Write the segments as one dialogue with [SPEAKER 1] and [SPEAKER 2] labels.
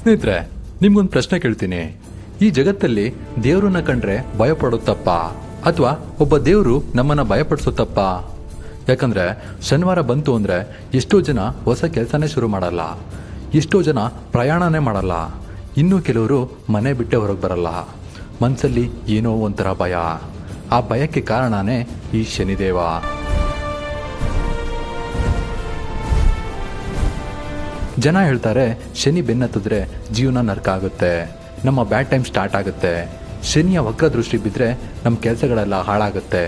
[SPEAKER 1] ಸ್ನೇಹಿತರೆ, ನಿಮ್ಗೊಂದು ಪ್ರಶ್ನೆ ಕೇಳ್ತೀನಿ. ಈ ಜಗತ್ತಲ್ಲಿ ದೇವ್ರನ್ನ ಕಂಡ್ರೆ ಭಯ ಪಡೋದು ಅಥವಾ ಒಬ್ಬ ದೇವ್ರು ನಮ್ಮನ್ನ ಭಯಪಡಿಸೋ ತಪ್ಪಾ? ಯಾಕಂದ್ರೆ ಶನಿವಾರ ಬಂತು ಅಂದ್ರೆ ಎಷ್ಟೋ ಜನ ಹೊಸ ಕೆಲಸನೇ ಶುರು ಮಾಡಲ್ಲ, ಎಷ್ಟೋ ಜನ ಪ್ರಯಾಣನೇ ಮಾಡಲ್ಲ, ಇನ್ನು ಕೆಲವರು ಮನೆ ಬಿಟ್ಟೆ ಹೊರಗೆ ಬರಲ್ಲ. ಮನಸ್ಸಲ್ಲಿ ಏನೋ ಒಂಥರ ಭಯ. ಆ ಭಯಕ್ಕೆ ಕಾರಣನೇ ಈ ಶನಿದೇವ. ಜನ ಹೇಳ್ತಾರೆ, ಶನಿ ಬೆನ್ನತ್ತಿದ್ರೆ ಜೀವನ ನರಕ ಆಗುತ್ತೆ, ನಮ್ಮ ಬ್ಯಾಡ್ ಟೈಮ್ ಸ್ಟಾರ್ಟ್ ಆಗುತ್ತೆ, ಶನಿಯ ವಕ್ರ ದೃಷ್ಟಿ ಬಿದ್ದರೆ ನಮ್ಮ ಕೆಲಸಗಳೆಲ್ಲ ಹಾಳಾಗುತ್ತೆ,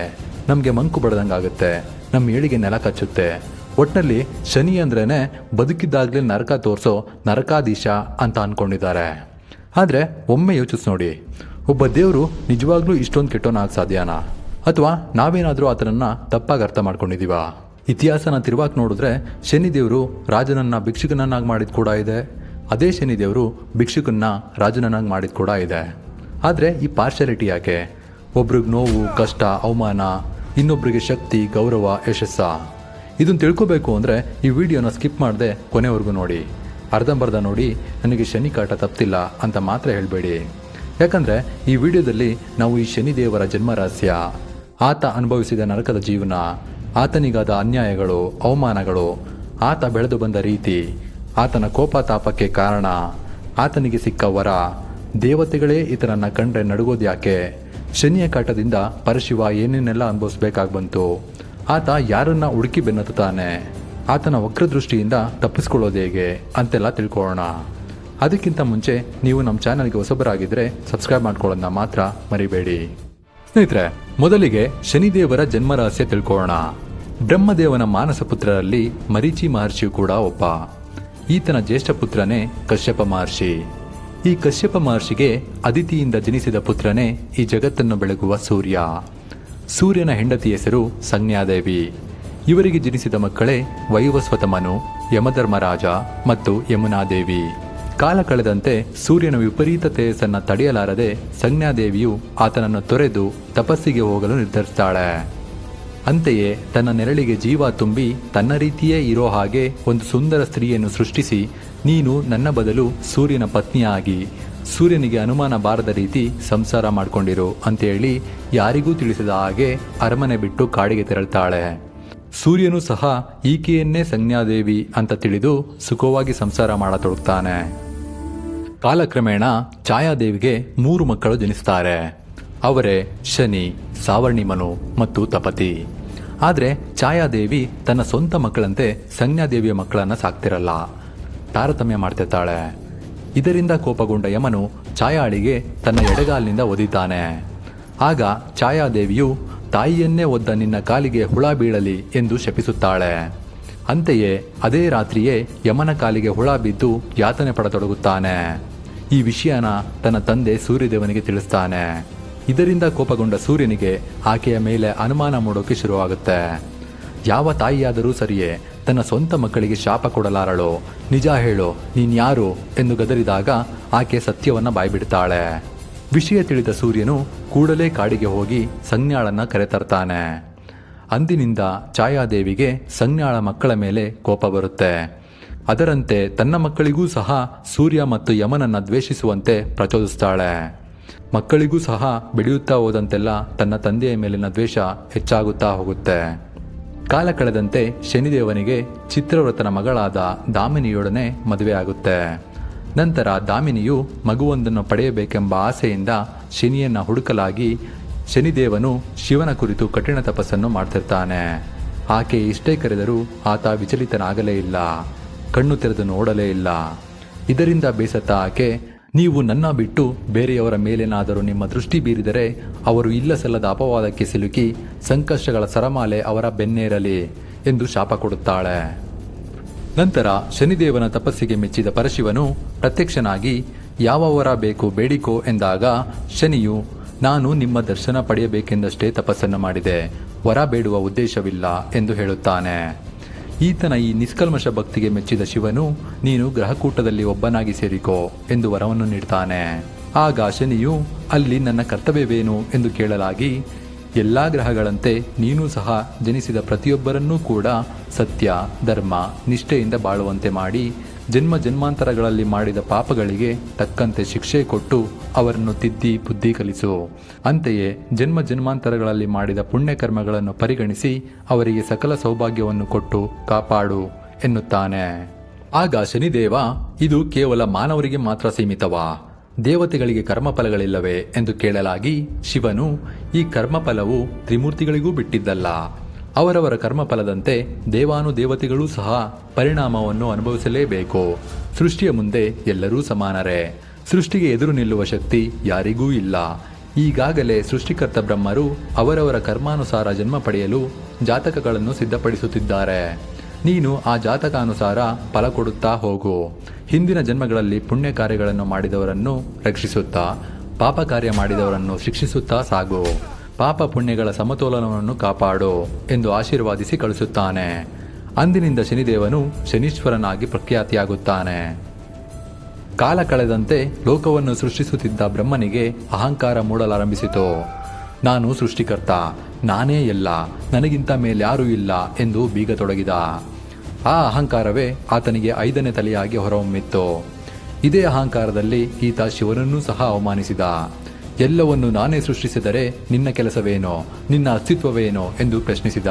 [SPEAKER 1] ನಮಗೆ ಮಂಕು ಬಡ್ದಂಗಾಗುತ್ತೆ, ನಮ್ಮ ಏಳಿಗೆ ನೆಲ ಕಚ್ಚುತ್ತೆ. ಒಟ್ಟಿನಲ್ಲಿ ಶನಿ ಅಂದ್ರೇ ಬದುಕಿದ್ದಾಗಲೇ ನರಕ ತೋರಿಸೋ ನರಕಾಧೀಶ ಅಂತ ಅಂದ್ಕೊಂಡಿದ್ದಾರೆ. ಆದರೆ ಒಮ್ಮೆ ಯೋಚಿಸಿ ನೋಡಿ, ಒಬ್ಬ ದೇವರು ನಿಜವಾಗ್ಲೂ ಇಷ್ಟೊಂದು ಕೆಟ್ಟೋನಾಗ ಸಾಧ್ಯನಾ? ಅಥವಾ ನಾವೇನಾದರೂ ಆತನನ್ನು ತಪ್ಪಾಗಿ ಅರ್ಥ ಮಾಡ್ಕೊಂಡಿದ್ದೀವ? ಇತಿಹಾಸನ ತಿರುವಾಗಿ ನೋಡಿದ್ರೆ ಶನಿದೇವರು ರಾಜನನ್ನ ಭಿಕ್ಷುಕನನ್ನಾಗಿ ಮಾಡಿದ ಕೂಡ ಇದೆ, ಅದೇ ಶನಿದೇವರು ಭಿಕ್ಷುಕನ್ನ ರಾಜನನ್ನಾಗಿ ಮಾಡಿದ ಕೂಡ ಇದೆ. ಆದರೆ ಈ ಪಾರ್ಶಾಲಿಟಿ ಯಾಕೆ? ಒಬ್ರಿಗೆ ನೋವು, ಕಷ್ಟ, ಅವಮಾನ, ಇನ್ನೊಬ್ರಿಗೆ ಶಕ್ತಿ, ಗೌರವ, ಯಶಸ್ಸ. ಇದನ್ನು ತಿಳ್ಕೋಬೇಕು ಅಂದರೆ ಈ ವಿಡಿಯೋನ ಸ್ಕಿಪ್ ಮಾಡದೆ ಕೊನೆವರೆಗೂ ನೋಡಿ. ಅರ್ಧಂಬರ್ಧ ನೋಡಿ ನನಗೆ ಶನಿ ಕಾಟ ತಪ್ತಿಲ್ಲ ಅಂತ ಮಾತ್ರ ಹೇಳಬೇಡಿ. ಯಾಕಂದರೆ ಈ ವಿಡಿಯೋದಲ್ಲಿ ನಾವು ಈ ಶನಿದೇವರ ಜನ್ಮ ರಹಸ್ಯ, ಆತ ಅನುಭವಿಸಿದ ನರಕದ ಜೀವನ, ಆತನಿಗಾದ ಅನ್ಯಾಯಗಳು, ಅವಮಾನಗಳು, ಆತ ಬೆಳೆದು ಬಂದ ರೀತಿ, ಆತನ ಕೋಪ ತಾಪಕ್ಕೆ ಕಾರಣ, ಆತನಿಗೆ ಸಿಕ್ಕ ವರ, ದೇವತೆಗಳೇ ಈತನನ್ನ ಕಂಡ್ರೆ ನಡುಗೋದು ಯಾಕೆ, ಶನಿಯ ಕಾಟದಿಂದ ಪರಶಿವ ಏನೇನೆಲ್ಲ ಅನುಭವಿಸ್ಬೇಕಾಗಿ ಬಂತು, ಆತ ಯಾರನ್ನ ಹುಡುಕಿ ಬೆನ್ನತ್ತಾನೆ, ಆತನ ವಕ್ರದೃಷ್ಟಿಯಿಂದ ತಪ್ಪಿಸ್ಕೊಳ್ಳೋದು ಹೇಗೆ ಅಂತೆಲ್ಲ ತಿಳ್ಕೊಳ್ಳೋಣ. ಅದಕ್ಕಿಂತ ಮುಂಚೆ ನೀವು ನಮ್ಮ ಚಾನಲ್ಗೆ ಹೊಸಬರಾಗಿದ್ದರೆ ಸಬ್ಸ್ಕ್ರೈಬ್ ಮಾಡ್ಕೊಳ್ಳೋದನ್ನ ಮಾತ್ರ ಮರಿಬೇಡಿ. ಸ್ನೇಹಿತರೆ, ಮೊದಲಿಗೆ ಶನಿದೇವರ ಜನ್ಮ ರಹಸ್ಯ ತಿಳ್ಕೊಳ್ಳೋಣ. ಬ್ರಹ್ಮದೇವನ ಮಾನಸ ಪುತ್ರರಲ್ಲಿ ಮರೀಚಿ ಮಹರ್ಷಿಯು ಕೂಡ ಒಬ್ಬ. ಈತನ ಜ್ಯೇಷ್ಠ ಪುತ್ರನೇ ಕಶ್ಯಪ ಮಹರ್ಷಿ. ಈ ಕಶ್ಯಪ ಮಹರ್ಷಿಗೆ ಅದಿತಿಯಿಂದ ಜನಿಸಿದ ಪುತ್ರನೇ ಈ ಜಗತ್ತನ್ನು ಬೆಳಗುವ ಸೂರ್ಯ. ಸೂರ್ಯನ ಹೆಂಡತಿ ಹೆಸರು ಸಂಜ್ಞಾದೇವಿ. ಇವರಿಗೆ ಜನಿಸಿದ ಮಕ್ಕಳೇ ವೈವಸ್ವತ ಮನು, ಯಮಧರ್ಮರಾಜ ಮತ್ತು ಯಮುನಾದೇವಿ. ಕಾಲ ಕಳೆದಂತೆ ಸೂರ್ಯನ ವಿಪರೀತ ತೇಜಸ್ಸನ್ನು ತಡೆಯಲಾರದೆ ಸಂಜ್ಞಾದೇವಿಯು ಆತನನ್ನು ತೊರೆದು ತಪಸ್ಸಿಗೆ ಹೋಗಲು ನಿರ್ಧರಿಸ್ತಾಳೆ. ಅಂತೆಯೇ ತನ್ನ ನೆರಳಿಗೆ ಜೀವ ತುಂಬಿ ತನ್ನ ರೀತಿಯೇ ಇರೋ ಹಾಗೆ ಒಂದು ಸುಂದರ ಸ್ತ್ರೀಯನ್ನು ಸೃಷ್ಟಿಸಿ, ನೀನು ನನ್ನ ಬದಲು ಸೂರ್ಯನ ಪತ್ನಿಯಾಗಿ ಸೂರ್ಯನಿಗೆ ಅನುಮಾನ ಬಾರದ ರೀತಿ ಸಂಸಾರ ಮಾಡಿಕೊಂಡಿರು ಅಂತೇಳಿ ಯಾರಿಗೂ ತಿಳಿಸಿದ ಹಾಗೆ ಅರಮನೆ ಬಿಟ್ಟು ಕಾಡಿಗೆ ತೆರಳ್ತಾಳೆ. ಸೂರ್ಯನು ಸಹ ಈಕೆಯನ್ನೇ ಸಂಜ್ಞಾದೇವಿ ಅಂತ ತಿಳಿದು ಸುಖವಾಗಿ ಸಂಸಾರ ಮಾಡತೊಡಗ್ತಾನೆ. ಕಾಲಕ್ರಮೇಣ ಛಾಯಾದೇವಿಗೆ 3 ಮಕ್ಕಳು ಜನಿಸ್ತಾರೆ. ಅವರೇ ಶನಿ, ಸಾವರ್ಣಿಮನು ಮತ್ತು ತಪತಿ. ಆದರೆ ಛಾಯಾದೇವಿ ತನ್ನ ಸ್ವಂತ ಮಕ್ಕಳಂತೆ ಸಂಜ್ಞಾದೇವಿಯ ಮಕ್ಕಳನ್ನ ಸಾಕ್ತಿರಲ್ಲ, ತಾರತಮ್ಯ ಮಾಡ್ತಿರ್ತಾಳೆ. ಇದರಿಂದ ಕೋಪಗೊಂಡ ಯಮನು ಛಾಯಾಳಿಗೆ ತನ್ನ ಎಡಗಾಲಿನಿಂದ ಒದಿತಾನೆ. ಆಗ ಛಾಯಾದೇವಿಯು ತಾಯಿಯನ್ನೇ ಒದ್ದ ನಿನ್ನ ಕಾಲಿಗೆ ಹುಳ ಬೀಳಲಿ ಎಂದು ಶಪಿಸುತ್ತಾಳೆ. ಅಂತೆಯೇ ಅದೇ ರಾತ್ರಿಯೇ ಯಮನ ಕಾಲಿಗೆ ಹುಳ ಬಿದ್ದು ಯಾತನೆ ಪಡತೊಡಗುತ್ತಾನೆ. ಈ ವಿಷಯನ ತನ್ನ ತಂದೆ ಸೂರ್ಯದೇವನಿಗೆ ತಿಳಿಸ್ತಾನೆ. ಇದರಿಂದ ಕೋಪಗೊಂಡ ಸೂರ್ಯನಿಗೆ ಆಕೆಯ ಮೇಲೆ ಅನುಮಾನ ಮೂಡೋಕೆ ಶುರುವಾಗುತ್ತೆ. ಯಾವ ತಾಯಿಯಾದರೂ ಸರಿಯೇ ತನ್ನ ಸ್ವಂತ ಮಕ್ಕಳಿಗೆ ಶಾಪ ಕೊಡಲಾರಳು, ನಿಜ ಹೇಳು ನೀನ್ಯಾರು ಎಂದು ಗದರಿದಾಗ ಆಕೆ ಸತ್ಯವನ್ನ ಬಾಯ್ಬಿಡ್ತಾಳೆ. ವಿಷಯ ತಿಳಿದ ಸೂರ್ಯನು ಕೂಡಲೇ ಕಾಡಿಗೆ ಹೋಗಿ ಸಂಜ್ಞಾಳನ್ನ ಕರೆತರ್ತಾನೆ. ಅಂದಿನಿಂದ ಛಾಯಾದೇವಿಗೆ ಸಂಜ್ಞಾಳ ಮಕ್ಕಳ ಮೇಲೆ ಕೋಪ ಬರುತ್ತೆ. ಅದರಂತೆ ತನ್ನ ಮಕ್ಕಳಿಗೂ ಸಹ ಸೂರ್ಯ ಮತ್ತು ಯಮನನ್ನ ದ್ವೇಷಿಸುವಂತೆ ಪ್ರಚೋದಿಸ್ತಾಳೆ. ಮಕ್ಕಳಿಗೂ ಸಹ ಬೆಳೆಯುತ್ತಾ ಹೋದಂತೆಲ್ಲ ತನ್ನ ತಂದೆಯ ಮೇಲಿನ ದ್ವೇಷ ಹೆಚ್ಚಾಗುತ್ತಾ ಹೋಗುತ್ತೆ. ಕಾಲ ಕಳೆದಂತೆ ಶನಿದೇವನಿಗೆ ಚಿತ್ರವ್ರತನ ಮಗಳಾದ ದಾಮಿನಿಯೊಡನೆ ಮದುವೆ ಆಗುತ್ತೆ. ನಂತರ ದಾಮಿನಿಯು ಮಗುವೊಂದನ್ನು ಪಡೆಯಬೇಕೆಂಬ ಆಸೆಯಿಂದ ಶನಿಯನ್ನ ಹುಡುಕಲಾಗಿ ಶನಿದೇವನು ಶಿವನ ಕುರಿತು ಕಠಿಣ ತಪಸ್ಸನ್ನು ಮಾಡ್ತಿರ್ತಾನೆ. ಆಕೆ ಇಷ್ಟೇ ಕರೆದರೂ ಆತ ವಿಚಲಿತನಾಗಲೇ ಇಲ್ಲ, ಕಣ್ಣು ತೆರೆದು ನೋಡಲೇ ಇಲ್ಲ. ಇದರಿಂದ ಬೇಸತ್ತ ಆಕೆ, ನೀವು ನನ್ನ ಬಿಟ್ಟು ಬೇರೆಯವರ ಮೇಲೇನಾದರೂ ನಿಮ್ಮ ದೃಷ್ಟಿ ಬೀರಿದರೆ ಅವರು ಇಲ್ಲ ಸಲ್ಲದ ಅಪವಾದಕ್ಕೆ ಸಿಲುಕಿ ಸಂಕಷ್ಟಗಳ ಸರಮಾಲೆ ಅವರ ಬೆನ್ನೇರಲಿ ಎಂದು ಶಾಪ ಕೊಡುತ್ತಾಳೆ. ನಂತರ ಶನಿದೇವನ ತಪಸ್ಸಿಗೆ ಮೆಚ್ಚಿದ ಪರಶಿವನು ಪ್ರತ್ಯಕ್ಷನಾಗಿ ಯಾವ ವರ ಬೇಕು ಬೇಡಿಕೋ ಎಂದಾಗ ಶನಿಯು, ನಾನು ನಿಮ್ಮ ದರ್ಶನ ಪಡೆಯಬೇಕೆಂದಷ್ಟೇ ತಪಸ್ಸನ್ನು ಮಾಡಿದೆ, ವರ ಬೇಡುವ ಉದ್ದೇಶವಿಲ್ಲ ಎಂದು ಹೇಳುತ್ತಾನೆ. ಈತನ ಈ ನಿಷ್ಕಲ್ಮಶ ಭಕ್ತಿಗೆ ಮೆಚ್ಚಿದ ಶಿವನು, ನೀನು ಗ್ರಹಕೂಟದಲ್ಲಿ ಒಬ್ಬನಾಗಿ ಸೇರಿಕೋ ಎಂದು ವರವನ್ನು ನೀಡ್ತಾನೆ. ಆಗ ಶನಿಯು, ಅಲ್ಲಿ ನನ್ನ ಕರ್ತವ್ಯವೇನು ಎಂದು ಕೇಳಲಾಗಿ, ಎಲ್ಲಾ ಗ್ರಹಗಳಂತೆ ನೀನು ಸಹ ಜನಿಸಿದ ಪ್ರತಿಯೊಬ್ಬರನ್ನೂ ಕೂಡ ಸತ್ಯ, ಧರ್ಮ, ನಿಷ್ಠೆಯಿಂದ ಬಾಳುವಂತೆ ಮಾಡಿ ಜನ್ಮ ಜನ್ಮಾಂತರಗಳಲ್ಲಿ ಮಾಡಿದ ಪಾಪಗಳಿಗೆ ತಕ್ಕಂತೆ ಶಿಕ್ಷೆ ಕೊಟ್ಟು ಅವರನ್ನು ತಿದ್ದಿ ಬುದ್ಧಿ ಕಲಿಸು. ಅಂತೆಯೇ ಜನ್ಮ ಜನ್ಮಾಂತರಗಳಲ್ಲಿ ಮಾಡಿದ ಪುಣ್ಯಕರ್ಮಗಳನ್ನು ಪರಿಗಣಿಸಿ ಅವರಿಗೆ ಸಕಲ ಸೌಭಾಗ್ಯವನ್ನು ಕೊಟ್ಟು ಕಾಪಾಡು ಎನ್ನುತ್ತಾನೆ. ಆಗ ಶನಿದೇವ, ಇದು ಕೇವಲ ಮಾನವರಿಗೆ ಮಾತ್ರ ಸೀಮಿತವಾ? ದೇವತೆಗಳಿಗೆ ಕರ್ಮಫಲಗಳಿಲ್ಲವೇ ಎಂದು ಕೇಳಲಾಗಿ ಶಿವನು, ಈ ಕರ್ಮಫಲವು ತ್ರಿಮೂರ್ತಿಗಳಿಗೂ ಬಿಟ್ಟಿದ್ದಲ್ಲ. ಅವರವರ ಕರ್ಮಫಲದಂತೆ ದೇವಾನುದೇವತೆಗಳೂ ಸಹ ಪರಿಣಾಮವನ್ನು ಅನುಭವಿಸಲೇಬೇಕು. ಸೃಷ್ಟಿಯ ಮುಂದೆ ಎಲ್ಲರೂ ಸಮಾನರೇ. ಸೃಷ್ಟಿಗೆ ಎದುರು ನಿಲ್ಲುವ ಶಕ್ತಿ ಯಾರಿಗೂ ಇಲ್ಲ. ಈಗಾಗಲೇ ಸೃಷ್ಟಿಕರ್ತ ಬ್ರಹ್ಮರು ಅವರವರ ಕರ್ಮಾನುಸಾರ ಜನ್ಮ ಪಡೆಯಲು ಜಾತಕಗಳನ್ನು ಸಿದ್ಧಪಡಿಸುತ್ತಿದ್ದಾರೆ. ನೀನು ಆ ಜಾತಕಾನುಸಾರ ಫಲ ಕೊಡುತ್ತಾ ಹೋಗು. ಹಿಂದಿನ ಜನ್ಮಗಳಲ್ಲಿ ಪುಣ್ಯ ಕಾರ್ಯಗಳನ್ನು ಮಾಡಿದವರನ್ನು ರಕ್ಷಿಸುತ್ತಾ, ಪಾಪ ಕಾರ್ಯ ಮಾಡಿದವರನ್ನು ಶಿಕ್ಷಿಸುತ್ತಾ ಸಾಗು. ಪಾಪ ಪುಣ್ಯಗಳ ಸಮತೋಲನವನ್ನು ಕಾಪಾಡು ಎಂದು ಆಶೀರ್ವಾದಿಸಿ ಕಳಿಸುತ್ತಾನೆ. ಅಂದಿನಿಂದ ಶನಿದೇವನು ಶನೀಶ್ವರನಾಗಿ ಪ್ರಖ್ಯಾತಿಯಾಗುತ್ತಾನೆ. ಕಾಲ ಕಳೆದಂತೆ ಲೋಕವನ್ನು ಸೃಷ್ಟಿಸುತ್ತಿದ್ದ ಬ್ರಹ್ಮನಿಗೆ ಅಹಂಕಾರ ಮೂಡಲಾರಂಭಿಸಿತು. ನಾನು ಸೃಷ್ಟಿಕರ್ತ, ನಾನೇ ಎಲ್ಲ, ನನಗಿಂತ ಮೇಲ್ಯಾರೂ ಇಲ್ಲ ಎಂದು ಬೀಗತೊಡಗಿದ. ಆ ಅಹಂಕಾರವೇ ಆತನಿಗೆ 5ನೇ ತಲೆಯಾಗಿ ಹೊರಹೊಮ್ಮಿತ್ತು. ಇದೇ ಅಹಂಕಾರದಲ್ಲಿ ಈತ ಶಿವನನ್ನೂ ಸಹ ಅವಮಾನಿಸಿದ. ಎಲ್ಲವನ್ನು ನಾನೇ ಸೃಷ್ಟಿಸಿದರೆ ನಿನ್ನ ಕೆಲಸವೇನೋ, ನಿನ್ನ ಅಸ್ತಿತ್ವವೇನೋ ಎಂದು ಪ್ರಶ್ನಿಸಿದ.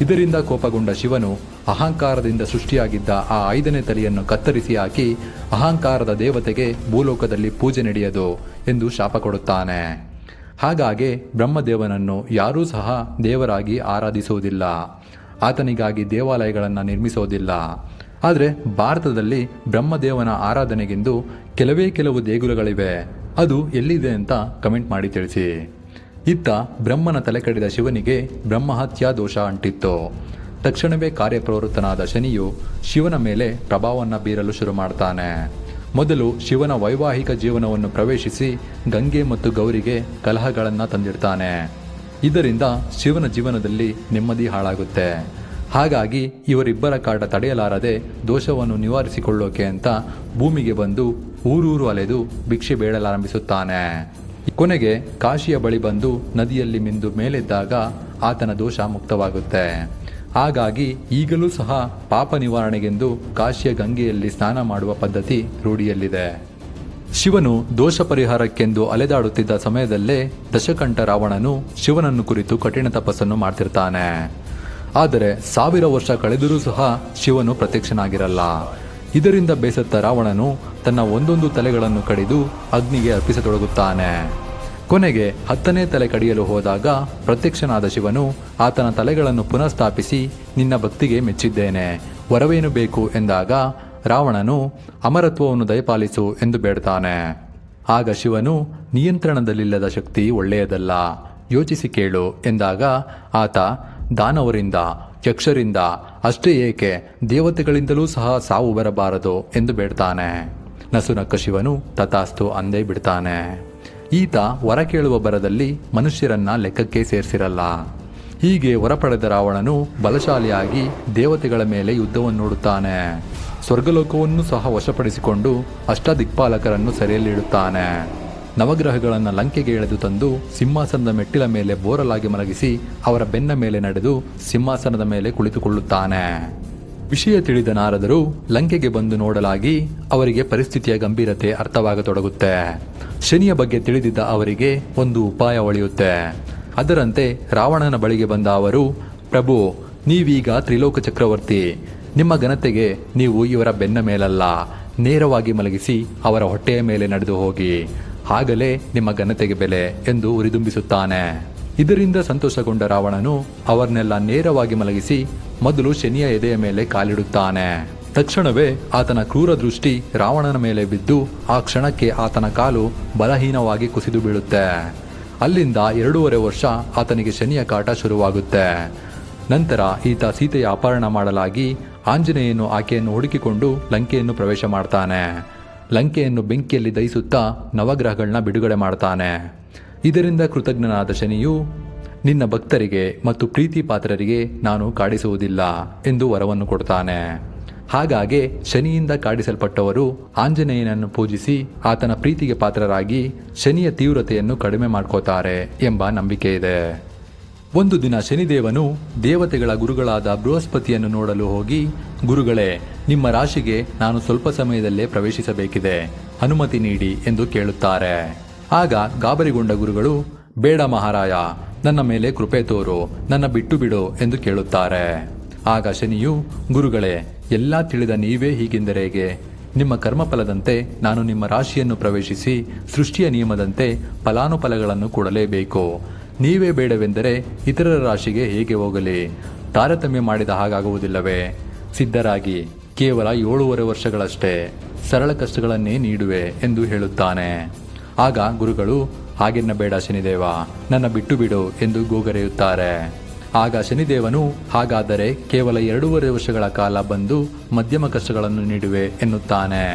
[SPEAKER 1] ಇದರಿಂದ ಕೋಪಗೊಂಡ ಶಿವನು ಅಹಂಕಾರದಿಂದ ಸೃಷ್ಟಿಯಾಗಿದ್ದ ಆ 5ನೇ ತಲೆಯನ್ನು ಕತ್ತರಿಸಿ ಹಾಕಿ, ಅಹಂಕಾರದ ದೇವತೆಗೆ ಭೂಲೋಕದಲ್ಲಿ ಪೂಜೆ ನಡೆಯದು ಎಂದು ಶಾಪ ಕೊಡುತ್ತಾನೆ. ಹಾಗಾಗಿ ಬ್ರಹ್ಮದೇವನನ್ನು ಯಾರೂ ಸಹ ದೇವರಾಗಿ ಆರಾಧಿಸುವುದಿಲ್ಲ. ಆತನಿಗಾಗಿ ದೇವಾಲಯಗಳನ್ನು ನಿರ್ಮಿಸೋದಿಲ್ಲ. ಆದರೆ ಭಾರತದಲ್ಲಿ ಬ್ರಹ್ಮದೇವನ ಆರಾಧನೆಗೆಂದು ಕೆಲವು ದೇಗುಲಗಳಿವೆ. ಅದು ಎಲ್ಲಿದೆ ಅಂತ ಕಮೆಂಟ್ ಮಾಡಿ ತಿಳಿಸಿ. ಇತ್ತ ಬ್ರಹ್ಮನ ತಲೆ ಕಡಿದ ಶಿವನಿಗೆ ಬ್ರಹ್ಮಹತ್ಯಾ ದೋಷ ಅಂಟಿತ್ತು. ತಕ್ಷಣವೇ ಕಾರ್ಯಪ್ರವೃತ್ತನಾದ ಶನಿಯು ಶಿವನ ಮೇಲೆ ಪ್ರಭಾವವನ್ನು ಬೀರಲು ಶುರು ಮಾಡ್ತಾನೆ. ಮೊದಲು ಶಿವನ ವೈವಾಹಿಕ ಜೀವನವನ್ನು ಪ್ರವೇಶಿಸಿ ಗಂಗೆ ಮತ್ತು ಗೌರಿಗೆ ಕಲಹಗಳನ್ನು ತಂದಿಡ್ತಾನೆ. ಇದರಿಂದ ಶಿವನ ಜೀವನದಲ್ಲಿ ನೆಮ್ಮದಿ ಹಾಳಾಗುತ್ತೆ. ಹಾಗಾಗಿ ಇವರಿಬ್ಬರ ಕಾಟ ತಡೆಯಲಾರದೆ ದೋಷವನ್ನು ನಿವಾರಿಸಿಕೊಳ್ಳೋಕೆ ಅಂತ ಭೂಮಿಗೆ ಬಂದು ಊರೂರು ಅಲೆದು ಭಿಕ್ಷೆ ಬೇಡಲಾರಂಭಿಸುತ್ತಾನೆ. ಕೊನೆಗೆ ಕಾಶಿಯ ಬಳಿ ಬಂದು ನದಿಯಲ್ಲಿ ಮಿಂದು ಮೇಲೆದ್ದಾಗ ಆತನ ದೋಷ ಮುಕ್ತವಾಗುತ್ತೆ. ಹಾಗಾಗಿ ಈಗಲೂ ಸಹ ಪಾಪ ನಿವಾರಣೆಗೆಂದು ಕಾಶಿಯ ಗಂಗೆಯಲ್ಲಿ ಸ್ನಾನ ಮಾಡುವ ಪದ್ಧತಿ ರೂಢಿಯಲ್ಲಿದೆ. ಶಿವನು ದೋಷ ಪರಿಹಾರಕ್ಕೆಂದು ಅಲೆದಾಡುತ್ತಿದ್ದ ಸಮಯದಲ್ಲೇ ದಶಕಂಠ ರಾವಣನು ಶಿವನನ್ನು ಕುರಿತು ಕಠಿಣ ತಪಸ್ಸನ್ನು ಮಾಡ್ತಿರ್ತಾನೆ. ಆದರೆ 1000 ವರ್ಷ ಕಳೆದರೂ ಸಹ ಶಿವನು ಪ್ರತ್ಯಕ್ಷನಾಗಿರಲ್ಲ. ಇದರಿಂದ ಬೇಸತ್ತ ರಾವಣನು ತನ್ನ ಒಂದೊಂದು ತಲೆಗಳನ್ನು ಕಡಿದು ಅಗ್ನಿಗೆ ಅರ್ಪಿಸತೊಡಗುತ್ತಾನೆ. ಕೊನೆಗೆ 10ನೇ ತಲೆ ಕಡಿಯಲು ಹೋದಾಗ ಪ್ರತ್ಯಕ್ಷನಾದ ಶಿವನು ಆತನ ತಲೆಗಳನ್ನು ಪುನಃಸ್ಥಾಪಿಸಿ, ನಿನ್ನ ಭಕ್ತಿಗೆ ಮೆಚ್ಚಿದ್ದೇನೆ, ವರವೇನು ಬೇಕು ಎಂದಾಗ ರಾವಣನು ಅಮರತ್ವವನ್ನು ದಯಪಾಲಿಸು ಎಂದು ಬೇಡ್ತಾನೆ. ಆಗ ಶಿವನು, ನಿಯಂತ್ರಣದಲ್ಲಿಲ್ಲದ ಶಕ್ತಿ ಒಳ್ಳೆಯದಲ್ಲ, ಯೋಚಿಸಿ ಕೇಳು ಎಂದಾಗ ಆತ, ದಾನವರಿಂದ, ಯಕ್ಷರಿಂದ ಅಷ್ಟೇ ಏಕೆ, ದೇವತೆಗಳಿಂದಲೂ ಸಹ ಸಾವು ಬರಬಾರದು ಎಂದು ಬೇಡ್ತಾನೆ. ನಸುನಕ್ಕ ಶಿವನು ತಥಾಸ್ತು ಅಂದೇ ಬಿಡ್ತಾನೆ. ಈತ ವರ ಕೇಳುವ ಬರದಲ್ಲಿ ಮನುಷ್ಯರನ್ನ ಲೆಕ್ಕಕ್ಕೆ ಸೇರಿಸಿರಲ್ಲ. ಹೀಗೆ ವರ ಪಡೆದ ರಾವಣನು ಬಲಶಾಲಿಯಾಗಿ ದೇವತೆಗಳ ಮೇಲೆ ಯುದ್ಧವನ್ನು ನೋಡುತ್ತಾನೆ. ಸ್ವರ್ಗಲೋಕವನ್ನು ಸಹ ವಶಪಡಿಸಿಕೊಂಡು ಅಷ್ಟದಿಕ್ಪಾಲಕರನ್ನು ಸೆರೆಯಲ್ಲಿಡುತ್ತಾನೆ. ನವಗ್ರಹಗಳನ್ನು ಲಂಕೆಗೆ ಎಳೆದು ತಂದು ಸಿಂಹಾಸನದ ಮೆಟ್ಟಿಲ ಮೇಲೆ ಬೋರಲಾಗಿ ಮಲಗಿಸಿ ಅವರ ಬೆನ್ನ ಮೇಲೆ ನಡೆದು ಸಿಂಹಾಸನದ ಮೇಲೆ ಕುಳಿತುಕೊಳ್ಳುತ್ತಾನೆ. ವಿಷಯ ತಿಳಿದ ನಾರದರು ಲಂಕೆಗೆ ಬಂದು ನೋಡಲಾಗಿ ಅವರಿಗೆ ಪರಿಸ್ಥಿತಿಯ ಗಂಭೀರತೆ ಅರ್ಥವಾಗತೊಡಗುತ್ತೆ. ಶನಿಯ ಬಗ್ಗೆ ತಿಳಿದಿದ್ದ ಅವರಿಗೆ ಒಂದು ಉಪಾಯ ಒಳೆಯುತ್ತೆ. ಅದರಂತೆ ರಾವಣನ ಬಳಿಗೆ ಬಂದ ಅವರು, ಪ್ರಭು, ನೀವೀಗ ತ್ರಿಲೋಕ ಚಕ್ರವರ್ತಿ, ನಿಮ್ಮ ಘನತೆಗೆ ನೀವು ಇವರ ಬೆನ್ನ ಮೇಲಲ್ಲ, ನೇರವಾಗಿ ಮಲಗಿಸಿ ಅವರ ಹೊಟ್ಟೆಯ ಮೇಲೆ ನಡೆದು ಹೋಗಿ, ಆಗಲೇ ನಿಮ್ಮ ಘನತೆಗೆ ಬೆಲೆ ಎಂದು ಉರಿದುಂಬಿಸುತ್ತಾನೆ. ಇದರಿಂದ ಸಂತೋಷಗೊಂಡ ರಾವಣನು ಅವರನ್ನೆಲ್ಲ ನೇರವಾಗಿ ಮಲಗಿಸಿ ಮೊದಲು ಶನಿಯ ಎದೆಯ ಮೇಲೆ ಕಾಲಿಡುತ್ತಾನೆ. ತಕ್ಷಣವೇ ಆತನ ಕ್ರೂರ ದೃಷ್ಟಿ ರಾವಣನ ಮೇಲೆ ಬಿದ್ದು ಆ ಕ್ಷಣಕ್ಕೆ ಆತನ ಕಾಲು ಬಲಹೀನವಾಗಿ ಕುಸಿದು ಬೀಳುತ್ತೆ. ಅಲ್ಲಿಂದ 2.5 ವರ್ಷ ಆತನಿಗೆ ಶನಿಯ ಕಾಟ ಶುರುವಾಗುತ್ತೆ. ನಂತರ ಈತ ಸೀತೆಯ ಅಪಹರಣ ಮಾಡಲಾಗಿ ಆಂಜನೇಯನು ಆಕೆಯನ್ನು ಹುಡುಕಿಕೊಂಡು ಲಂಕೆಯನ್ನು ಪ್ರವೇಶ ಮಾಡ್ತಾನೆ. ಲಂಕೆಯನ್ನು ಬೆಂಕಿಯಲ್ಲಿ ದಹಿಸುತ್ತಾ ನವಗ್ರಹಗಳನ್ನ ಬಿಡುಗಡೆ ಮಾಡ್ತಾನೆ. ಇದರಿಂದ ಕೃತಜ್ಞನಾದ ಶನಿಯು, ನಿನ್ನ ಭಕ್ತರಿಗೆ ಮತ್ತು ಪ್ರೀತಿ ಪಾತ್ರರಿಗೆ ನಾನು ಕಾಡಿಸುವುದಿಲ್ಲ ಎಂದು ವರವನ್ನು ಕೊಡ್ತಾನೆ. ಹಾಗಾಗಿ ಶನಿಯಿಂದ ಕಾಡಿಸಲ್ಪಟ್ಟವರು ಆಂಜನೇಯನನ್ನು ಪೂಜಿಸಿ ಆತನ ಪ್ರೀತಿಗೆ ಪಾತ್ರರಾಗಿ ಶನಿಯ ತೀವ್ರತೆಯನ್ನು ಕಡಿಮೆ ಮಾಡ್ಕೋತಾರೆ ಎಂಬ ನಂಬಿಕೆ ಇದೆ. ಒಂದು ದಿನ ಶನಿದೇವನು ದೇವತೆಗಳ ಗುರುಗಳಾದ ಬೃಹಸ್ಪತಿಯನ್ನು ನೋಡಲು ಹೋಗಿ, ಗುರುಗಳೇ, ನಿಮ್ಮ ರಾಶಿಗೆ ನಾನು ಸ್ವಲ್ಪ ಸಮಯದಲ್ಲೇ ಪ್ರವೇಶಿಸಬೇಕಿದೆ, ಅನುಮತಿ ನೀಡಿ ಎಂದು ಕೇಳುತ್ತಾರೆ. ಆಗ ಗಾಬರಿಗೊಂಡ ಗುರುಗಳು, ಬೇಡ ಮಹಾರಾಯ, ನನ್ನ ಮೇಲೆ ಕೃಪೆ ತೋರು, ನನ್ನ ಬಿಟ್ಟು ಬಿಡು ಎಂದು ಕೇಳುತ್ತಾರೆ. ಆಗ ಶನಿಯು, ಗುರುಗಳೇ, ಎಲ್ಲ ತಿಳಿದ ನೀವೇ ಹೀಗೆಂದರೆ ಹೇಗೆ? ನಿಮ್ಮ ಕರ್ಮಫಲದಂತೆ ನಾನು ನಿಮ್ಮ ರಾಶಿಯನ್ನು ಪ್ರವೇಶಿಸಿ ಸೃಷ್ಟಿಯ ನಿಯಮದಂತೆ ಫಲಾನುಫಲಗಳನ್ನು ಕೊಡಲೇಬೇಕು. ನೀವೇ ಬೇಡವೆಂದರೆ ಇತರರ ರಾಶಿಗೆ ಹೇಗೆ ಹೋಗಲಿ? ತಾರತಮ್ಯ ಮಾಡಿದ ಹಾಗಾಗುವುದಿಲ್ಲವೇ? ಸಿದ್ಧರಾಗಿ, ಕೇವಲ 7.5 ವರ್ಷಗಳಷ್ಟೇ, ಸರಳ ಕಷ್ಟಗಳನ್ನೇ ನೀಡುವೆ ಎಂದು ಹೇಳುತ್ತಾನೆ. ಆಗ ಗುರುಗಳು, ಹಾಗೆನ್ನಬೇಡ ಶನಿದೇವ, ನನ್ನ ಬಿಟ್ಟು ಬಿಡು ಎಂದು ಗೋಗರೆಯುತ್ತಾರೆ. ಆಗ ಶನಿದೇವನು, ಹಾಗಾದರೆ ಕೇವಲ 2.5 ವರ್ಷಗಳ ಕಾಲ ಬಂದು ಮಧ್ಯಮ ಕಷ್ಟಗಳನ್ನು ನೀಡುವೆ ಎನ್ನುತ್ತಾನೆ.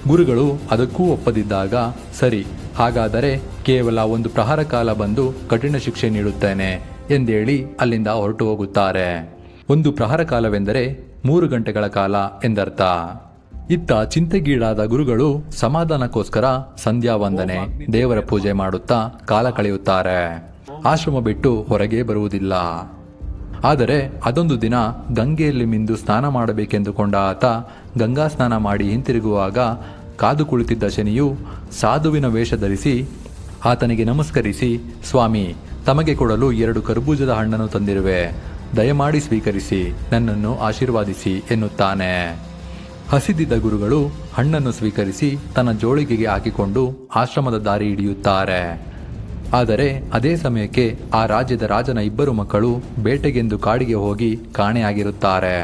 [SPEAKER 1] ಗುರುಗಳು ಅದಕ್ಕೂ ಒಪ್ಪದಿದ್ದಾಗ, ಸರಿ, ಹಾಗಾದರೆ ಕೇವಲ 1 ಪ್ರಹರ ಕಾಲ ಬಂದು ಕಠಿಣ ಶಿಕ್ಷೆ ನೀಡುತ್ತೇನೆ ಎಂದೇಳಿ ಅಲ್ಲಿಂದ ಹೊರಟು ಹೋಗುತ್ತಾರೆ. 1 ಪ್ರಹರ ಕಾಲವೆಂದರೆ 3 ಗಂಟೆಗಳ ಕಾಲ ಎಂದರ್ಥ. ಇತ್ತ ಚಿಂತೆಗೀಡಾದ ಗುರುಗಳು ಸಮಾಧಾನಕ್ಕೋಸ್ಕರ ಸಂಧ್ಯಾ ವಂದನೆ, ದೇವರ ಪೂಜೆ ಮಾಡುತ್ತಾ ಕಾಲ ಕಳೆಯುತ್ತಾರೆ. ಆಶ್ರಮ ಬಿಟ್ಟು ಹೊರಗೆ ಬರುವುದಿಲ್ಲ. ಆದರೆ ಅದೊಂದು ದಿನ ಗಂಗೆಯಲ್ಲಿ ಮಿಂದು ಸ್ನಾನ ಮಾಡಬೇಕೆಂದುಕೊಂಡ ಆತ ಗಂಗಾ ಸ್ನಾನ ಮಾಡಿ ಹಿಂತಿರುಗುವಾಗ ಕಾದು ಕುಳಿತಿದ್ದ ಶನಿಯು ಸಾಧುವಿನ ವೇಷ ಧರಿಸಿ ಆತನಿಗೆ ನಮಸ್ಕರಿಸಿ, ಸ್ವಾಮಿ, ತಮಗೆ ಕೊಡಲು 2 ಕರ್ಬೂಜದ ಹಣ್ಣನ್ನು ತಂದಿರುವೆ, ದಯಮಾಡಿ ಸ್ವೀಕರಿಸಿ, ನನ್ನನ್ನು ಆಶೀರ್ವಾದಿಸಿ ಎನ್ನುತ್ತಾನೆ. ಹಸಿದಿದ್ದ ಗುರುಗಳು ಹಣ್ಣನ್ನು ಸ್ವೀಕರಿಸಿ ತನ್ನ ಜೋಳಿಗೆಗೆ ಹಾಕಿಕೊಂಡು ಆಶ್ರಮದ ದಾರಿ ಹಿಡಿಯುತ್ತಾರೆ. ಆದರೆ ಅದೇ ಸಮಯಕ್ಕೆ ಆ ರಾಜ್ಯದ ರಾಜನ 2 ಮಕ್ಕಳು ಬೇಟೆಗೆಂದು ಕಾಡಿಗೆ ಹೋಗಿ ಕಾಣೆಯಾಗಿರುತ್ತಾರೆ.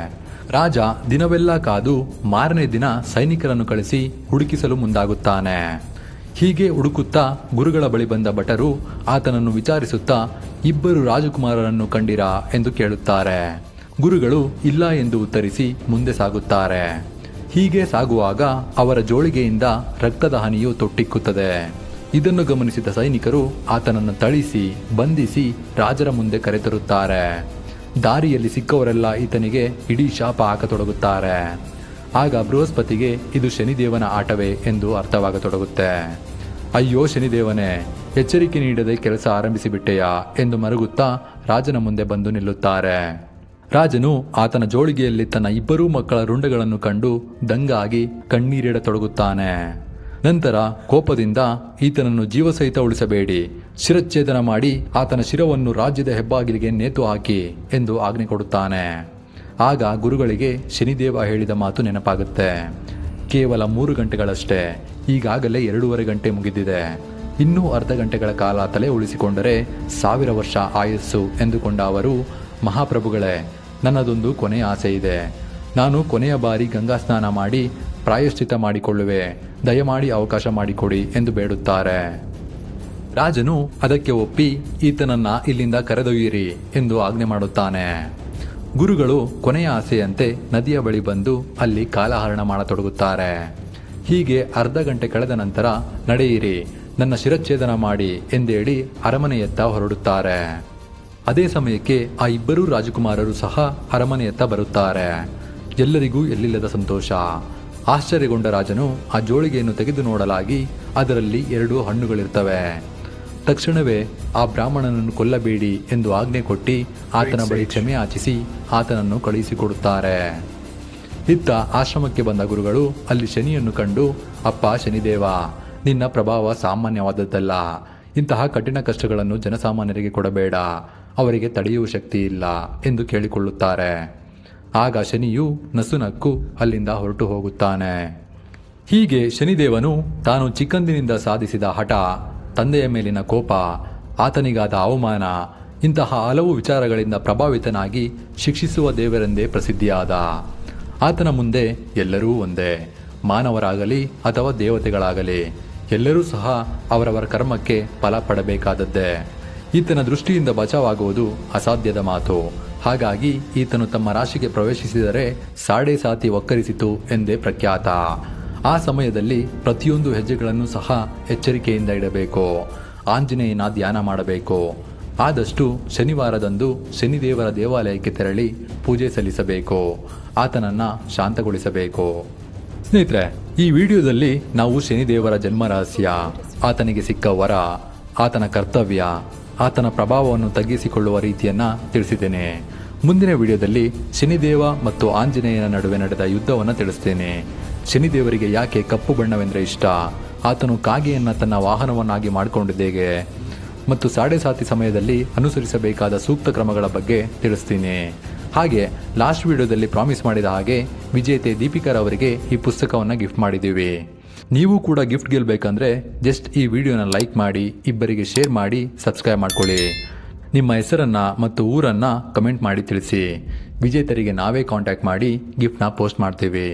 [SPEAKER 1] ರಾಜ ದಿನವೆಲ್ಲ ಕಾದು ಮಾರನೇ ದಿನ ಸೈನಿಕರನ್ನು ಕಳಿಸಿ ಹುಡುಕಿಸಲು ಮುಂದಾಗುತ್ತಾನೆ. ಹೀಗೆ ಹುಡುಕುತ್ತಾ ಗುರುಗಳ ಬಳಿ ಬಂದ ಭಟರು ಆತನನ್ನು ವಿಚಾರಿಸುತ್ತಾ, 2 ರಾಜಕುಮಾರರನ್ನು ಕಂಡಿರಾ ಎಂದು ಕೇಳುತ್ತಾರೆ. ಗುರುಗಳು ಇಲ್ಲ ಎಂದು ಉತ್ತರಿಸಿ ಮುಂದೆ ಸಾಗುತ್ತಾರೆ. ಹೀಗೆ ಸಾಗುವಾಗ ಅವರ ಜೋಳಿಗೆಯಿಂದ ರಕ್ತದ ಹನಿಯು ತೊಟ್ಟಿಕ್ಕುತ್ತದೆ. ಇದನ್ನು ಗಮನಿಸಿದ ಸೈನಿಕರು ಆತನನ್ನು ಥಳಿಸಿ ಬಂಧಿಸಿ ರಾಜರ ಮುಂದೆ ಕರೆತರುತ್ತಾರೆ. ದಾರಿಯಲ್ಲಿ ಸಿಕ್ಕವರೆಲ್ಲ ಈತನಿಗೆ ಇಡೀ ಶಾಪ ಹಾಕತೊಡಗುತ್ತಾರೆ. ಆಗ ಬೃಹಸ್ಪತಿಗೆ ಇದು ಶನಿದೇವನ ಆಟವೇ ಎಂದು ಅರ್ಥವಾಗತೊಡಗುತ್ತೆ. ಅಯ್ಯೋ ಶನಿದೇವನೇ, ಎಚ್ಚರಿಕೆ ನೀಡದೆ ಕೆಲಸ ಆರಂಭಿಸಿಬಿಟ್ಟೆಯಾ ಎಂದು ಮರುಗುತ್ತಾ ರಾಜನ ಮುಂದೆ ಬಂದು ನಿಲ್ಲುತ್ತಾರೆ. ರಾಜನು ಆತನ ಜೋಳಿಗೆಯಲ್ಲಿ ತನ್ನ 2 ಮಕ್ಕಳ ರುಂಡಗಳನ್ನು ಕಂಡು ದಂಗಾಗಿ ಕಣ್ಣೀರಿಡತೊಡಗುತ್ತಾನೆ. ನಂತರ ಕೋಪದಿಂದ, ಈತನನ್ನು ಜೀವಸಹಿತ ಉಳಿಸಬೇಡಿ, ಶಿರಚ್ಛೇದನ ಮಾಡಿ ಆತನ ಶಿರವನ್ನು ರಾಜ್ಯದ ಹೆಬ್ಬಾಗಿಲಿಗೆ ನೇತು ಹಾಕಿ ಎಂದು ಆಜ್ಞೆ ಕೊಡುತ್ತಾನೆ. ಆಗ ಗುರುಗಳಿಗೆ ಶನಿದೇವ ಹೇಳಿದ ಮಾತು ನೆನಪಾಗುತ್ತೆ. ಕೇವಲ 3 ಗಂಟೆಗಳಷ್ಟೇ, ಈಗಾಗಲೇ 2.5 ಗಂಟೆ ಮುಗಿದಿದೆ, ಇನ್ನೂ ಅರ್ಧ ಗಂಟೆಗಳ ಕಾಲ ತಲೆ ಉಳಿಸಿಕೊಂಡರೆ 1000 ವರ್ಷ ಆಯಸ್ಸು ಎಂದುಕೊಂಡ ಅವರು, ಮಹಾಪ್ರಭುಗಳೇ, ನನ್ನದೊಂದು ಕೊನೆಯ ಆಸೆ ಇದೆ. ನಾನು ಕೊನೆಯ ಬಾರಿ ಗಂಗಾ ಸ್ನಾನ ಮಾಡಿ ಪ್ರಾಯಶ್ಚಿತ ಮಾಡಿಕೊಳ್ಳುವೆ, ದಯಮಾಡಿ ಅವಕಾಶ ಮಾಡಿಕೊಡಿ ಎಂದು ಬೇಡುತ್ತಾರೆ. ರಾಜನು ಅದಕ್ಕೆ ಒಪ್ಪಿ ಈತನನ್ನ ಇಲ್ಲಿಂದ ಕರೆದೊಯ್ಯಿರಿ ಎಂದು ಆಜ್ಞೆ ಮಾಡುತ್ತಾನೆ. ಗುರುಗಳು ಕೊನೆಯ ಆಸೆಯಂತೆ ನದಿಯ ಬಳಿ ಬಂದು ಅಲ್ಲಿ ಕಾಲಹರಣ ಮಾಡತೊಡಗುತ್ತಾರೆ. ಹೀಗೆ ಅರ್ಧ ಗಂಟೆ ಕಳೆದ ನಂತರ, ನಡೆಯಿರಿ, ನನ್ನ ಶಿರಚ್ಛೇದನ ಮಾಡಿ ಎಂದೇಳಿ ಅರಮನೆಯತ್ತ ಹೊರಡುತ್ತಾರೆ. ಅದೇ ಸಮಯಕ್ಕೆ ಆ 2 ರಾಜಕುಮಾರರು ಸಹ ಅರಮನೆಯತ್ತ ಬರುತ್ತಾರೆ. ಎಲ್ಲರಿಗೂ ಎಲ್ಲಿಲ್ಲದ ಸಂತೋಷ. ಆಶ್ಚರ್ಯಗೊಂಡ ರಾಜನು ಆ ಜೋಳಿಗೆಯನ್ನು ತೆಗೆದು ನೋಡಲಾಗಿ ಅದರಲ್ಲಿ 2 ಹಣ್ಣುಗಳಿರ್ತವೆ. ತಕ್ಷಣವೇ ಆ ಬ್ರಾಹ್ಮಣನನ್ನು ಕೊಲ್ಲಬೇಡಿ ಎಂದು ಆಜ್ಞೆ ಕೊಟ್ಟು ಆತನ ಬಳಿ ಕ್ಷಮೆ ಯಾಚಿಸಿ ಆತನನ್ನು ಕಳುಹಿಸಿಕೊಡುತ್ತಾರೆ. ಇತ್ತ ಆಶ್ರಮಕ್ಕೆ ಬಂದ ಗುರುಗಳು ಅಲ್ಲಿ ಶನಿಯನ್ನು ಕಂಡು, ಅಪ್ಪ ಶನಿದೇವ, ನಿನ್ನ ಪ್ರಭಾವ ಸಾಮಾನ್ಯವಾದದ್ದಲ್ಲ, ಇಂತಹ ಕಠಿಣ ಕಷ್ಟಗಳನ್ನು ಜನಸಾಮಾನ್ಯರಿಗೆ ಕೊಡಬೇಡ, ಅವರಿಗೆ ತಡೆಯುವ ಶಕ್ತಿ ಇಲ್ಲ ಎಂದು ಕೇಳಿಕೊಳ್ಳುತ್ತಾರೆ. ಆಗ ಶನಿಯು ನಸುನಕ್ಕು ಅಲ್ಲಿಂದ ಹೊರಟು ಹೋಗುತ್ತಾನೆ. ಹೀಗೆ ಶನಿದೇವನು ತಾನು ಚಿಕ್ಕಂದಿನಿಂದ ಸಾಧಿಸಿದ ಹಠ, ತಂದೆಯ ಮೇಲಿನ ಕೋಪ, ಆತನಿಗಾದ ಅವಮಾನ, ಇಂತಹ ಹಲವು ವಿಚಾರಗಳಿಂದ ಪ್ರಭಾವಿತನಾಗಿ ಶಿಕ್ಷಿಸುವ ದೇವರೆಂದೇ ಪ್ರಸಿದ್ಧಿಯಾದ. ಆತನ ಮುಂದೆ ಎಲ್ಲರೂ ಒಂದೇ, ಮಾನವರಾಗಲಿ ಅಥವಾ ದೇವತೆಗಳಾಗಲಿ ಎಲ್ಲರೂ ಸಹ ಅವರವರ ಕರ್ಮಕ್ಕೆ ಫಲ ಪಡಬೇಕಾದದ್ದೇ. ಈತನ ದೃಷ್ಟಿಯಿಂದ ಬಚಾವಾಗುವುದು ಅಸಾಧ್ಯದ ಮಾತು. ಹಾಗಾಗಿ ಈತನು ತಮ್ಮ ರಾಶಿಗೆ ಪ್ರವೇಶಿಸಿದರೆ ಸಾಡೆ ಸಾತಿ ಒಕ್ಕರಿಸಿತು ಎಂದೇ ಪ್ರಖ್ಯಾತ. ಆ ಸಮಯದಲ್ಲಿ ಪ್ರತಿಯೊಂದು ಹೆಜ್ಜೆಗಳನ್ನು ಸಹ ಎಚ್ಚರಿಕೆಯಿಂದ ಇಡಬೇಕು. ಆಂಜನೇಯನ ಧ್ಯಾನ ಮಾಡಬೇಕು. ಆದಷ್ಟು ಶನಿವಾರದಂದು ಶನಿದೇವರ ದೇವಾಲಯಕ್ಕೆ ತೆರಳಿ ಪೂಜೆ ಸಲ್ಲಿಸಬೇಕು. ಆತನನ್ನು ಶಾಂತಗೊಳಿಸಬೇಕು. ಸ್ನೇಹಿತರೆ, ಈ ವಿಡಿಯೋದಲ್ಲಿ ನಾವು ಶನಿದೇವರ ಜನ್ಮ ರಹಸ್ಯ, ಆತನಿಗೆ ಸಿಕ್ಕ ವರ, ಆತನ ಕರ್ತವ್ಯ, ಆತನ ಪ್ರಭಾವವನ್ನು ತಗ್ಗಿಸಿಕೊಳ್ಳುವ ರೀತಿಯನ್ನು ತಿಳಿಸಿದ್ದೇನೆ. ಮುಂದಿನ ವಿಡಿಯೋದಲ್ಲಿ ಶನಿದೇವ ಮತ್ತು ಆಂಜನೇಯನ ನಡುವೆ ನಡೆದ ಯುದ್ಧವನ್ನು ತಿಳಿಸ್ತೇನೆ. ಶನಿದೇವರಿಗೆ ಯಾಕೆ ಕಪ್ಪು ಬಣ್ಣವೆಂದರೆ ಇಷ್ಟ, ಆತನು ಕಾಗೆಯನ್ನು ತನ್ನ ವಾಹನವನ್ನಾಗಿ ಮಾಡಿಕೊಂಡಿದ್ದೇಗೆ ಮತ್ತು ಸಾಡೆ ಸಾತಿ ಸಮಯದಲ್ಲಿ ಅನುಸರಿಸಬೇಕಾದ ಸೂಕ್ತ ಕ್ರಮಗಳ ಬಗ್ಗೆ ತಿಳಿಸ್ತೀನಿ. ಹಾಗೆ ಲಾಸ್ಟ್ ವಿಡಿಯೋದಲ್ಲಿ ಪ್ರಾಮಿಸ್ ಮಾಡಿದ ಹಾಗೆ ವಿಜೇತೆ ದೀಪಿಕರ್ ಅವರಿಗೆ ಈ ಪುಸ್ತಕವನ್ನು ಗಿಫ್ಟ್ ಮಾಡಿದ್ದೀವಿ. ನೀವು ಕೂಡ ಗಿಫ್ಟ್ ಗೆಲ್ಲಬೇಕಂದ್ರೆ ಜಸ್ಟ್ ಈ ವಿಡಿಯೋನ ಲೈಕ್ ಮಾಡಿ, ಇಬ್ಬರಿಗೆ ಶೇರ್ ಮಾಡಿ, ಸಬ್ಸ್ಕ್ರೈಬ್ ಮಾಡ್ಕೊಳ್ಳಿ. ನಿಮ್ಮ ಹೆಸರನ್ನು ಮತ್ತು ಊರನ್ನು ಕಮೆಂಟ್ ಮಾಡಿ ತಿಳಿಸಿ. ವಿಜೇತರಿಗೆ ನಾವೇ ಕಾಂಟ್ಯಾಕ್ಟ್ ಮಾಡಿ ಗಿಫ್ಟ್ನ ಪೋಸ್ಟ್ ಮಾಡ್ತೀವಿ.